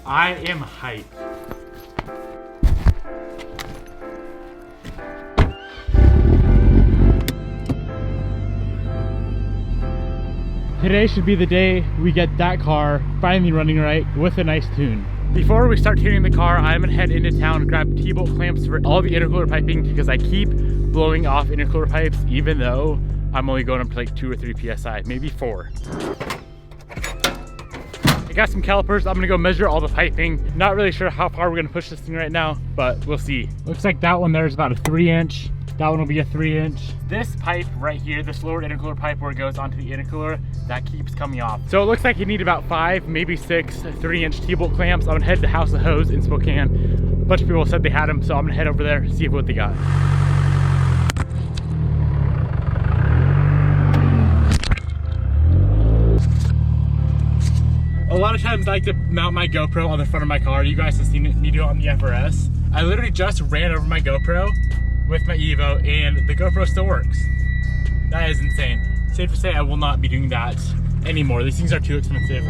I am hyped. Today should be the day we get that car finally running right with a nice tune. Before we start tuning the car, I'm gonna head into town and grab T-bolt clamps for all the intercooler piping because I keep blowing off intercooler pipes even though I'm only going up to like 2 or 3 PSI, maybe 4. I got some calipers. I'm gonna go measure all the piping. Not really sure how far we're gonna push this thing right now, but we'll see. Looks like that one there is about a 3-inch. That one will be a 3-inch. This pipe right here, this lower intercooler pipe where it goes onto the intercooler, that keeps coming off. So it looks like you need about 5, maybe 6 3-inch T-bolt clamps. I'm gonna head to House of Hose in Spokane. A bunch of people said they had them, so I'm gonna head over there, see what they got. A lot of times I like to mount my GoPro on the front of my car. You guys have seen me do it on the FRS. I literally just ran over my GoPro with my Evo and the GoPro still works. That is insane. Safe to say I will not be doing that anymore. These things are too expensive.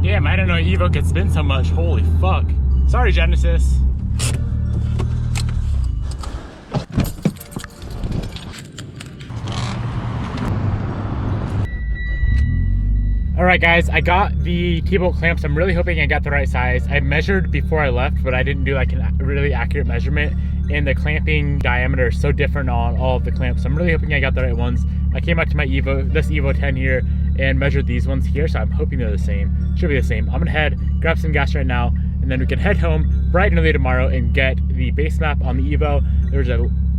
Damn, I didn't know Evo could spin so much. Holy fuck. Sorry, Genesis. Alright guys, I got the T-bolt clamps. I'm really hoping I got the right size. I measured before I left, but I didn't do like a really accurate measurement. And the clamping diameter is so different on all of the clamps. So I'm really hoping I got the right ones. I came out to my Evo, this Evo 10 here, and measured these ones here, so I'm hoping they're the same. Should be the same. I'm gonna head, grab some gas right now, and then we can head home bright and early tomorrow and get the base map on the Evo.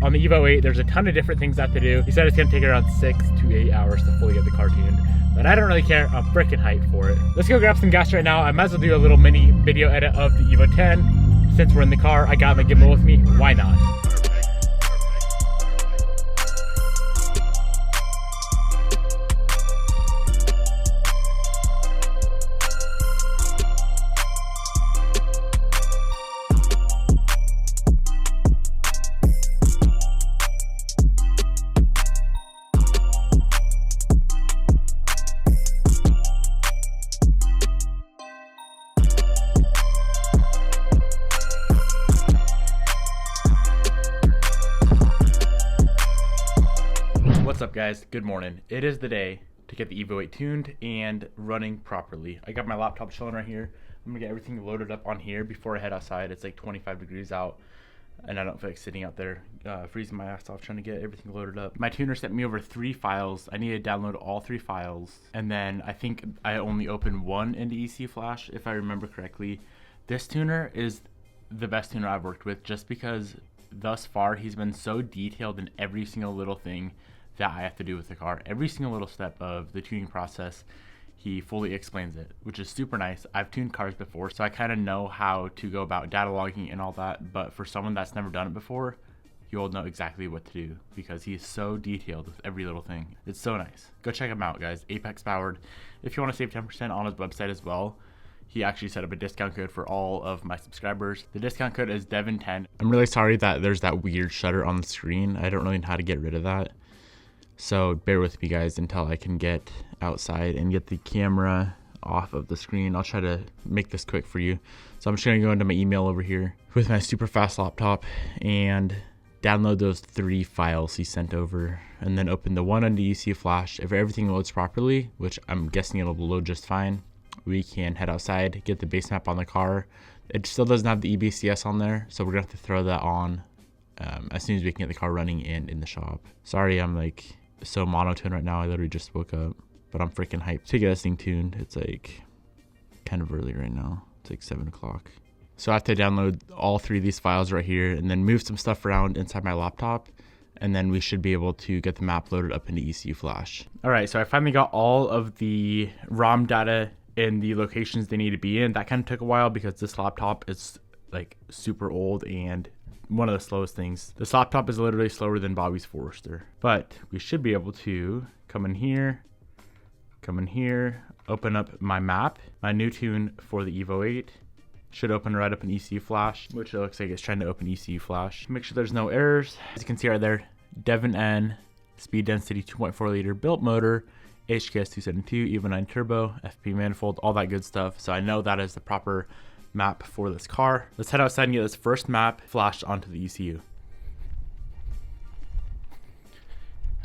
On the Evo 8, there's a ton of different things I have to do. He said it's gonna take around 6 to 8 hours to fully get the car tuned. But I don't really care, I'm freaking hyped for it. Let's go grab some gas right now. I might as well do a little mini video edit of the Evo 10. Since we're in the car, I got my gimbal with me, why not? What's up guys, good morning. It is the day to get the Evo 8 tuned and running properly. I got my laptop chilling right here. I'm gonna get everything loaded up on here before I head outside. It's like 25 degrees out and I don't feel like sitting out there freezing my ass off trying to get everything loaded up. My tuner sent me over 3 files. I need to download all 3 files, and then I think I only opened 1 into EC Flash if I remember correctly. This tuner is the best tuner I've worked with just because thus far he's been so detailed in every single little thing that I have to do with the car. Every single little step of the tuning process, he fully explains it, which is super nice. I've tuned cars before, so I kind of know how to go about data logging and all that, but for someone that's never done it before, you'll know exactly what to do because he is so detailed with every little thing. It's so nice. Go check him out, guys. Apex powered. If you want to save 10% on his website as well, he actually set up a discount code for all of my subscribers. The discount code is Devin10. I'm really sorry that there's that weird shutter on the screen. I don't really know how to get rid of that. So bear with me guys until I can get outside and get the camera off of the screen. I'll try to make this quick for you. So I'm just gonna go into my email over here with my super fast laptop and download those 3 files he sent over, and then open the one on the ECU flash. If everything loads properly, which I'm guessing it'll load just fine, we can head outside, get the base map on the car. It still doesn't have the EBCS on there, so we're gonna have to throw that on as soon as we can get the car running and in the shop. Sorry I'm like so monotone right now. I literally just woke up, but I'm freaking hyped to get this thing tuned. It's like kind of early right now. It's like 7 o'clock. So I have to download all 3 of these files right here and then move some stuff around inside my laptop, and then we should be able to get the map loaded up into ECU Flash. All right, so I finally got all of the ROM data in the locations they need to be in. That kind of took a while because this laptop is like super old and one of the slowest things. This laptop is literally slower than Bobby's Forester. But we should be able to come in here, open up my map, my new tune for the Evo 8. Should open right up in ECU Flash, which it looks like it's trying to open ECU Flash. Make sure there's no errors. As you can see right there, Devin N, speed density 2.4 liter built motor, HKS 272, Evo 9 turbo, FP manifold, all that good stuff. So I know that is the proper map for this car. Let's head outside and get this first map flashed onto the ECU.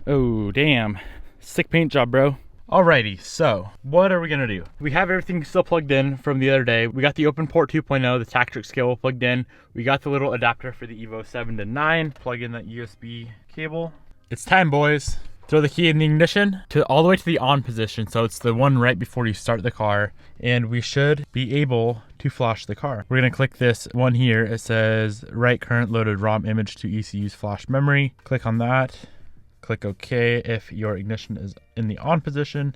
Oh, damn. Sick paint job, bro. Alrighty, so what are we gonna do? We have everything still plugged in from the other day. We got the open port 2.0, the Tactrix cable plugged in. We got the little adapter for the Evo 7 to 9. Plug in that USB cable. It's time, boys. Throw the key in the ignition to all the way to the on position. So it's the one right before you start the car, and we should be able to flash the car. We're gonna click this one here. It says write current loaded ROM image to ECU's flash memory. Click on that. Click OK if your ignition is in the on position.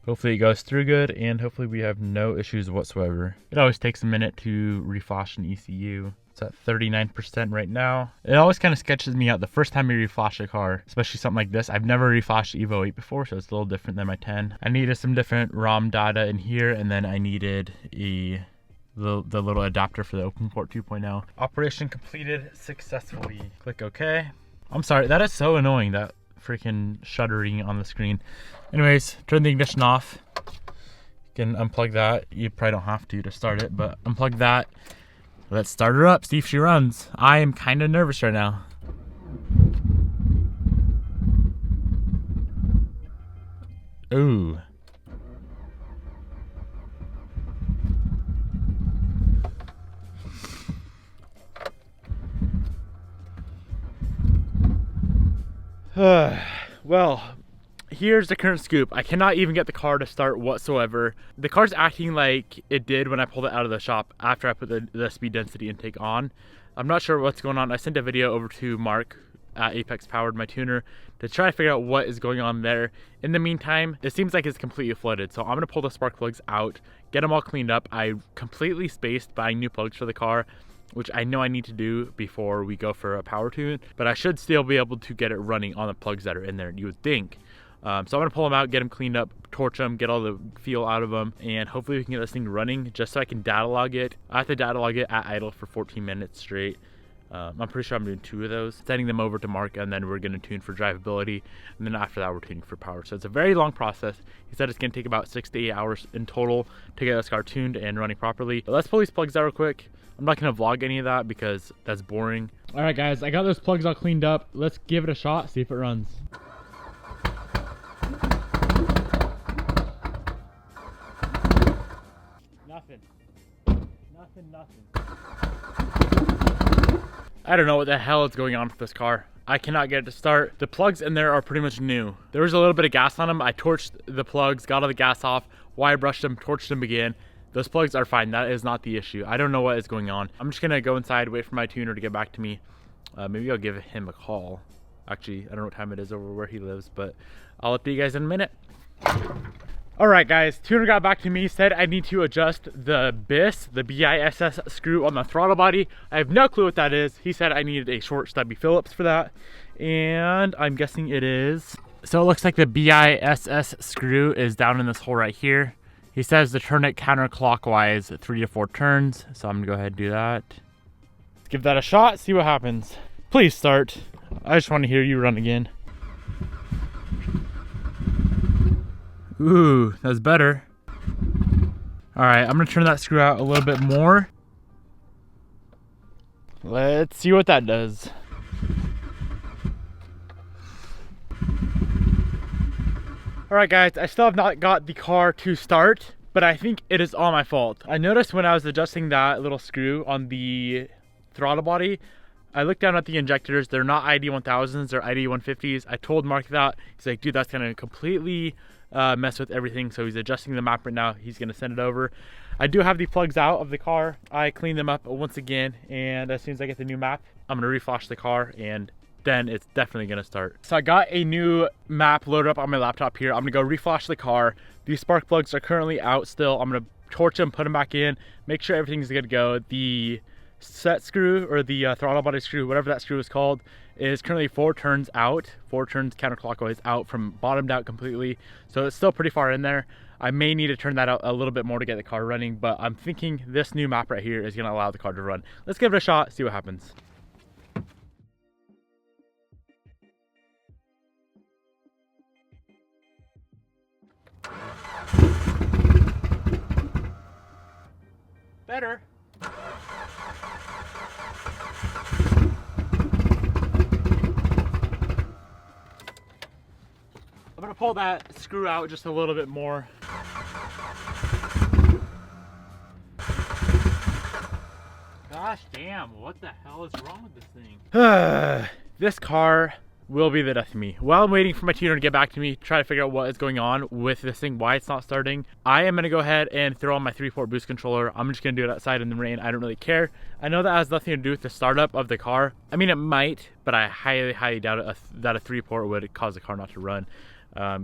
Hopefully it goes through good, and hopefully we have no issues whatsoever. It always takes a minute to reflash an ECU. It's at 39% right now. It always kind of sketches me out the first time you reflash a car, especially something like this. I've never reflashed Evo 8 before, so it's a little different than my 10. I needed some different ROM data in here, and then I needed the little adapter for the open port 2.0. Operation completed successfully. Click OK. I'm sorry, that is so annoying, that freaking shuddering on the screen. Anyways, turn the ignition off. You can unplug that. You probably don't have to start it, but unplug that. Let's start her up, see if she runs. I am kind of nervous right now. Ooh. Well, here's the current scoop. I cannot even get the car to start whatsoever. The car's acting like it did when I pulled it out of the shop after I put the speed density intake on. I'm not sure what's going on. I sent a video over to Mark at Apex Powered, my tuner, to try to figure out what is going on there. In the meantime, it seems like it's completely flooded. So I'm gonna pull the spark plugs out, get them all cleaned up. I completely spaced buying new plugs for the car, which I know I need to do before we go for a power tune, but I should still be able to get it running on the plugs that are in there, you would think. So I'm gonna pull them out, get them cleaned up, torch them, get all the feel out of them, and hopefully we can get this thing running just so I can data log it. I have to data log it at idle for 14 minutes straight. I'm pretty sure I'm doing 2 of those, sending them over to Mark, and then we're gonna tune for drivability, and then after that we're tuning for power. So it's a very long process. He said it's gonna take about 6 to 8 hours in total to get this car tuned and running properly. But let's pull these plugs out real quick. I'm not gonna vlog any of that because that's boring. All right guys, I got those plugs all cleaned up. Let's give it a shot, see if it runs. Nothing. I don't know what the hell is going on with this car. I cannot get it to start. The plugs in there are pretty much new. There was a little bit of gas on them. I torched the plugs, got all the gas off, wire brushed them, torched them again. Those plugs are fine. That is not the issue. I don't know what is going on. I'm just gonna go inside, wait for my tuner to get back to me. Maybe I'll give him a call. Actually, I don't know what time it is over where he lives, but I'll update you guys in a minute. All right guys, tuner got back to me, said I need to adjust the BIS, the BISS screw on the throttle body. I have no clue what that is. He said I needed a short stubby Phillips for that, and I'm guessing it is. So it looks like the BISS screw is down in this hole right here. He says to turn it counterclockwise 3 to 4 turns, so I'm gonna go ahead and do that. Let's give that a shot, see what happens. Please start. I just want to hear you run again. Ooh, that's better. All right, I'm gonna turn that screw out a little bit more. Let's see what that does. All right, guys, I still have not got the car to start, but I think it is all my fault. I noticed when I was adjusting that little screw on the throttle body, I looked down at the injectors. They're not ID1000s, they're ID150s. I told Mark that. He's like, dude, that's gonna completely mess with everything. So he's adjusting the map right now. He's gonna send it over. I do have the plugs out of the car. I cleaned them up once again, and as soon as I get the new map, I'm gonna reflash the car, and then it's definitely gonna start. So I got a new map loaded up on my laptop here. I'm gonna go reflash the car. These spark plugs are currently out still. I'm gonna torch them, put them back in, make sure everything's good to go. The set screw, or the throttle body screw, whatever that screw is called, is currently 4 turns out, 4 turns counterclockwise out from bottomed out completely. So it's still pretty far in there. I may need to turn that out a little bit more to get the car running, but I'm thinking this new map right here is gonna allow the car to run. Let's give it a shot, see what happens. Better. I'm gonna pull that screw out just a little bit more. Gosh damn, what the hell is wrong with this thing? This car will be the death of me. While I'm waiting for my tuner to get back to me, try to figure out what is going on with this thing, why it's not starting, I am gonna go ahead and throw on my 3-port boost controller. I'm just gonna do it outside in the rain. I don't really care. I know that has nothing to do with the startup of the car. I mean, it might, but I highly doubt it, that a 3-port would cause the car not to run.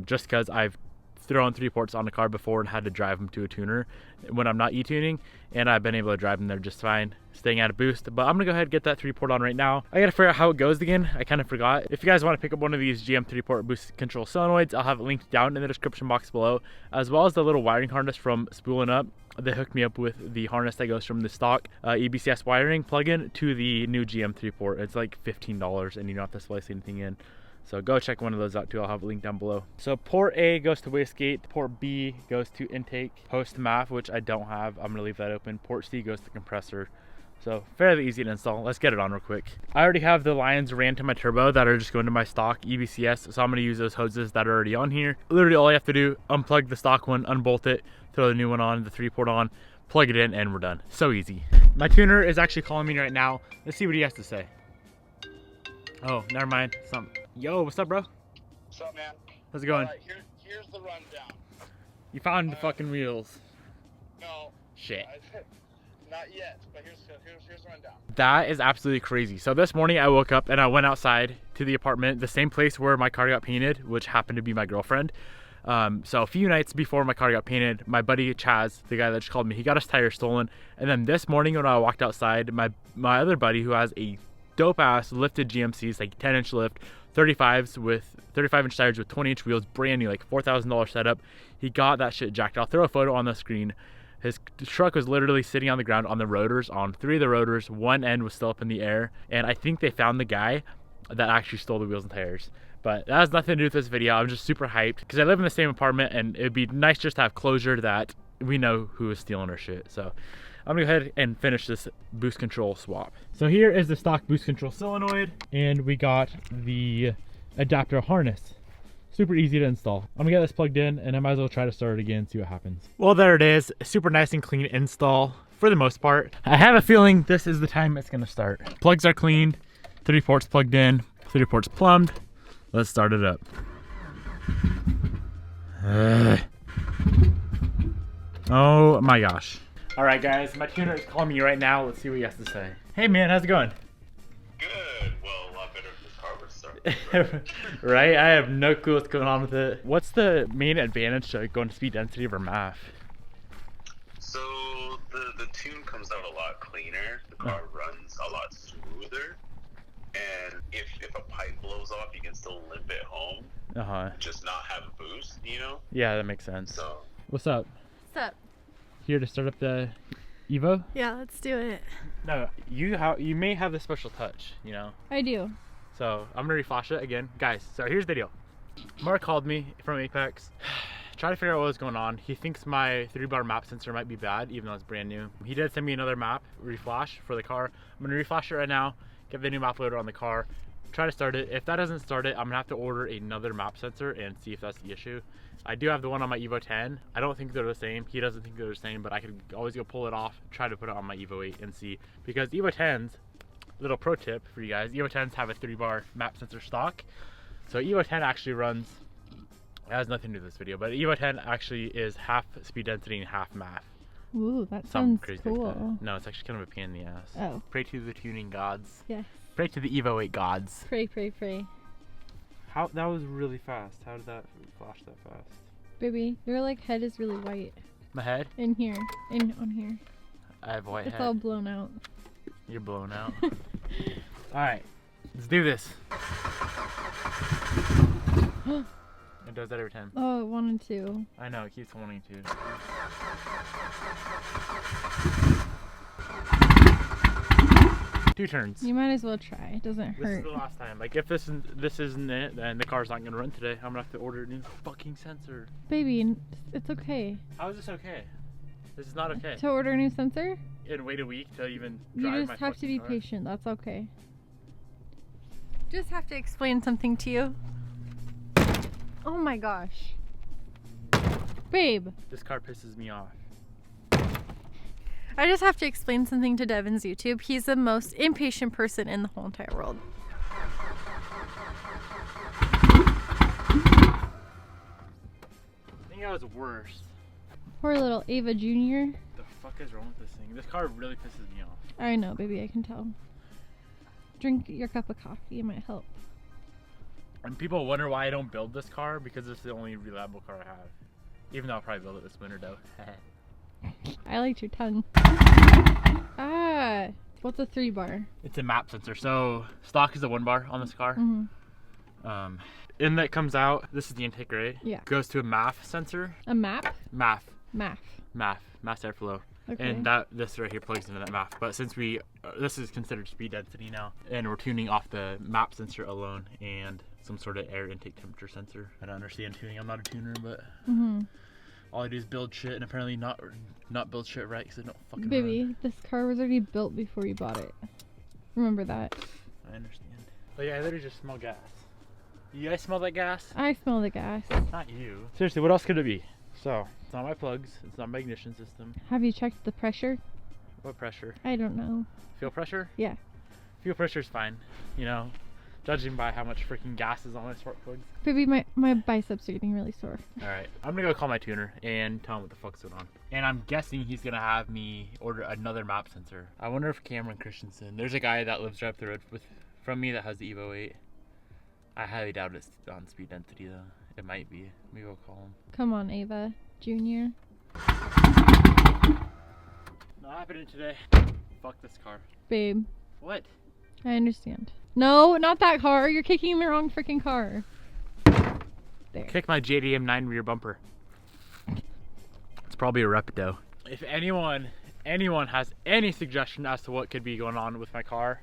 Just because I've thrown 3 ports on the car before and had to drive them to a tuner when I'm not e-tuning, and I've been able to drive them there just fine, staying at a boost. But I'm gonna go ahead and get that 3-port on right now. I gotta figure out how it goes again. I kind of forgot. If you guys want to pick up one of these GM 3-port boost control solenoids, I'll have it linked down in the description box below, as well as the little wiring harness from Spooling Up. They hooked me up with the harness that goes from the stock EBCS wiring plug-in to the new GM 3-port. It's like $15, and you don't have to splice anything in. So go check one of those out too. I'll have a link down below. So port A goes to wastegate, port B goes to intake, post MAF, which I don't have. I'm gonna leave that open. Port C goes to compressor. So fairly easy to install. Let's get it on real quick. I already have the lines ran to my turbo that are just going to my stock EBCS. So I'm gonna use those hoses that are already on here. Literally all I have to do, unplug the stock one, unbolt it, throw the new one on, the 3-port on, plug it in, and we're done. So easy. My tuner is actually calling me right now. Let's see what he has to say. Oh, never mind. Yo, what's up, bro? What's up, man? How's it going? Here's the rundown. You found the fucking wheels. No. Shit. Not yet, but here's the rundown. That is absolutely crazy. So this morning I woke up and I went outside to the apartment, the same place where my car got painted, which happened to be my girlfriend. So a few nights before my car got painted, my buddy Chaz, the guy that just called me, he got his tire stolen. And then this morning when I walked outside, my other buddy, who has a dope ass lifted GMCs, like 10-inch lift, 35s with 35-inch tires with 20-inch wheels, brand new, like $4,000 setup. He got that shit jacked. I'll throw a photo on the screen. His truck was literally sitting on the ground on the rotors, on 3 of the rotors. One end was still up in the air, and I think they found the guy that actually stole the wheels and tires. But that has nothing to do with this video. I'm just super hyped because I live in the same apartment, and it'd be nice just to have closure that we know who is stealing our shit. So I'm gonna go ahead and finish this boost control swap. So here is the stock boost control solenoid, and we got the adapter harness. Super easy to install. I'm gonna get this plugged in, and I might as well try to start it again, see what happens. Well, there it is. Super nice and clean install for the most part. I have a feeling this is the time it's gonna start. Plugs are cleaned, 3 ports plugged in, 3 ports plumbed. Let's start it up. Oh my gosh. All right, guys, my tuner is calling me right now. Let's see what he has to say. Hey, man, how's it going? Good. Well, a lot better if this car would start. Right? I have no clue what's going on with it. What's the main advantage to going to speed density over MAF? So the tune comes out a lot cleaner. The car runs a lot smoother. And if a pipe blows off, you can still limp it home. Just not have a boost, you know? Yeah, that makes sense. So what's up? What's up? Here to start up the Evo? Yeah, let's do it. No, you may have the special touch, you know? I do. So I'm gonna reflash it again. Guys, so here's the deal. Mark called me from Apex, trying to figure out what was going on. He thinks my 3-bar map sensor might be bad, even though it's brand new. He did send me another map, reflash for the car. I'm gonna reflash it right now, get the new map loader on the car, try to start it. If that doesn't start it, I'm gonna have to order another map sensor and see if that's the issue. I do have the one on my Evo 10. I don't think they're the same. He doesn't think they're the same, but I could always go pull it off, try to put it on my Evo 8 and see. Because Evo 10s, little pro tip for you guys, Evo 10s have a 3-bar map sensor stock. So Evo 10 actually runs, it has nothing to do with this video, but Evo 10 actually is half speed density and half MAF. Ooh, that Something sounds crazy cool. like that. No, it's actually kind of a pain in the ass. Oh. Pray to the tuning gods. Yes. Pray to the Evo 8 gods. Pray, pray, pray. How, that was really fast. How did that flash that fast? Baby, your like head is really white. My head? In here. On here. I have a white It's head. all blown out. You're blown out. Alright, let's do this. It does that every time. Oh, it wanted to. I know, it keeps wanting to. Two turns. You might as well try. It doesn't This is hurt. the last time. Like, if this isn't it, then the car's not gonna run today. I'm gonna have to order a new fucking sensor. Baby, it's okay. How is this okay? This is not okay. To order a new sensor? And wait a week to even You drive just my have to fucking be car. patient. That's okay. Just have to explain something to you. Oh my gosh. Babe. This car pisses me off. I just have to explain something to Devin's YouTube. He's the most impatient person in the whole entire world. I think I was worse. Poor little Ava Jr. The fuck is wrong with this thing? This car really pisses me off. I know, baby, I can tell. Drink your cup of coffee, it might help. And people wonder why I don't build this car, because it's the only reliable car I have. Even though I'll probably build it this winter though. I liked your tongue. Ah, what's a 3-bar? It's a map sensor. So stock is a 1-bar on this car. Mm-hmm. Inlet comes out. This is the intake, right? Yeah. Goes to a MAF sensor. A map? MAF. MAF. Mass airflow. Okay. And this right here plugs into that MAF. But since this is considered speed density now, and we're tuning off the map sensor alone and some sort of air intake temperature sensor. I don't understand tuning. I'm not a tuner, but all I do is build shit, and apparently not build shit right because I don't fucking Baby, run. this car was already built before you bought it. Remember that. I understand. But yeah, I literally just smell gas. You guys smell that gas? I smell the gas. Not you. Seriously, what else could it be? So, it's not my plugs. It's not my ignition system. Have you checked the pressure? What pressure? I don't know. Fuel pressure? Yeah. Fuel pressure's fine. You know, judging by how much freaking gas is on my spark plugs. Baby, my biceps are getting really sore. Alright, I'm gonna go call my tuner and tell him what the fuck's going on. And I'm guessing he's gonna have me order another map sensor. I wonder if Cameron Christensen, there's a guy that lives right up the road from me that has the Evo 8. I highly doubt it's on speed density though. It might be. Maybe we'll call him. Come on, Ava Jr. Not happening today. Fuck this car. Babe, What? I understand. No, not that car. You're kicking the wrong freaking car. There. Kick my JDM 9 rear bumper. It's probably a Repto. If anyone has any suggestion as to what could be going on with my car,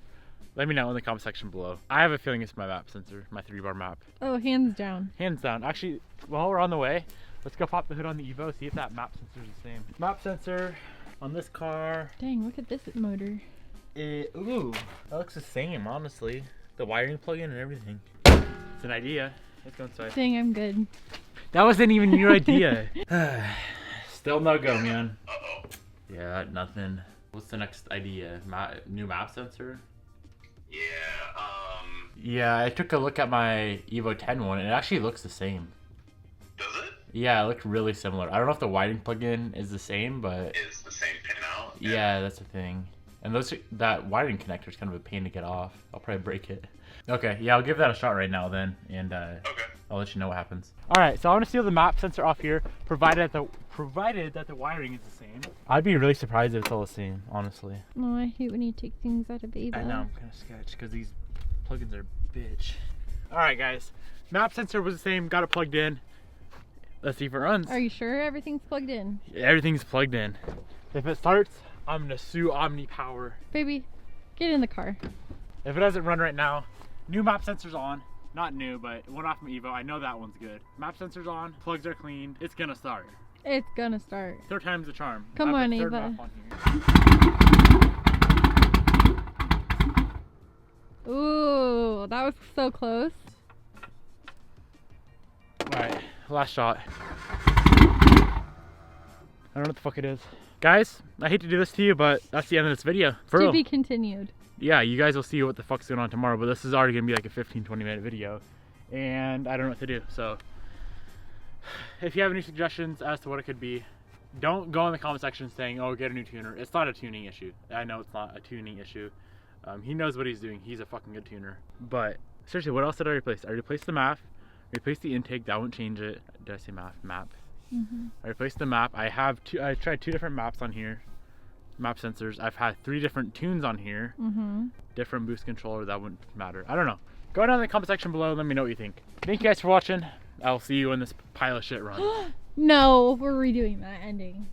let me know in the comment section below. I have a feeling it's my map sensor, my 3-bar map. Oh, hands down. Hands down. Actually, while we're on the way, let's go pop the hood on the Evo, see if that map sensor is the same. Map sensor on this car. Dang, look at this motor. Ooh, that looks the same, honestly. The wiring plug-in and everything. It's an idea. Let's go inside. Dang, I'm good. That wasn't even your idea. Still no go, man. Uh-oh. Yeah, nothing. What's the next idea? New map sensor? Yeah, Yeah, I took a look at my Evo 10 one, and it actually looks the same. does it? Yeah, it looked really similar. I don't know if the wiring plug-in is the same, but Is the same pin out? yeah, that's the thing. And that wiring connector is kind of a pain to get off. I'll probably break it. Okay, yeah, I'll give that a shot right now then, and Okay. I'll let you know what happens. All right, so I want to seal the map sensor off here, provided that the wiring is the same. I'd be really surprised if it's all the same, honestly. Oh, I hate when you take things out of Ava. I know, I'm kind of sketched because these plugins are bitch. All right, guys, map sensor was the same. Got it plugged in. Let's see if it runs. Are you sure everything's plugged in? Everything's plugged in. If it starts, I'm gonna sue OmniPower. Baby, get in the car. If it doesn't run right now, new map sensor's on. Not new, but one off from Evo. I know that one's good. Map sensor's on, plugs are cleaned. It's gonna start. It's gonna start. Third time's the charm. Come on, Third Eva. map on here. Ooh, that was so close. Alright, last shot. I don't know what the fuck it is. Guys, I hate to do this to you, but that's the end of this video. For To real. be continued. Yeah, you guys will see what the fuck's going on tomorrow, but this is already gonna be like a 15-20 minute video. And I don't know what to do, so if you have any suggestions as to what it could be, don't go in the comment section saying, oh, get a new tuner. It's not a tuning issue. I know it's not a tuning issue. He knows what he's doing. He's a fucking good tuner. But seriously, what else did I replace? I replaced the map, replaced the intake. That won't change it. Did I say map? I replaced the map. I tried 2 different maps on here, map sensors. I've had 3 different tunes on here, different boost controller. That wouldn't matter. I don't know. Go down in the comment section below and let me know what you think. Thank you guys for watching. I'll see you when this pile of shit runs. No, we're redoing that ending.